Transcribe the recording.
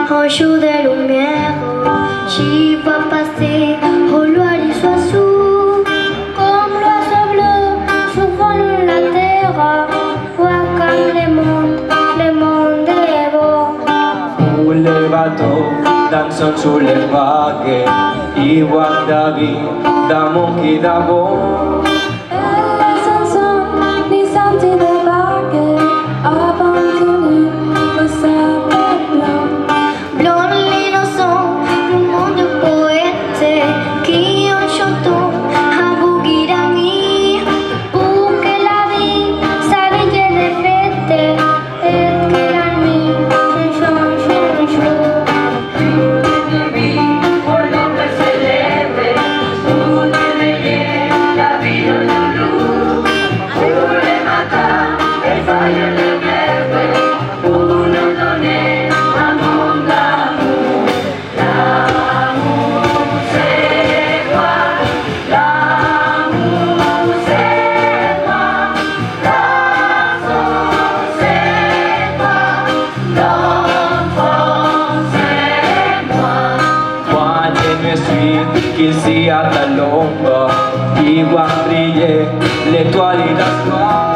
Un jour de lumière, j'y vois passer au loin des oiseaux. Comme l'oiseau bleu, survole la terre, vois comme le monde est beau. Où les bateaux dansent sur les vagues, y voient David d'amour qui d'abord. Les chansons, les sentiers de vagues, abandonnés au sable blanc. Blanc l'innocent, le monde poète qui en chantant a bougie d'amis pour que la vie s'arrête de fêtes et que la nuit se change en jour. Une vie pour l'homme célèbre, pour éveiller la vie de nous. Pour les matins, les feuilles de l'herbe, pour nous donner un monde d'amour. L'amour c'est moi, l'amour c'est moi, l'enfant c'est toi, l'enfant c'est moi. Moi je me suis qu'ici à ta l'ombre, y voit briller l'étoile et la soie.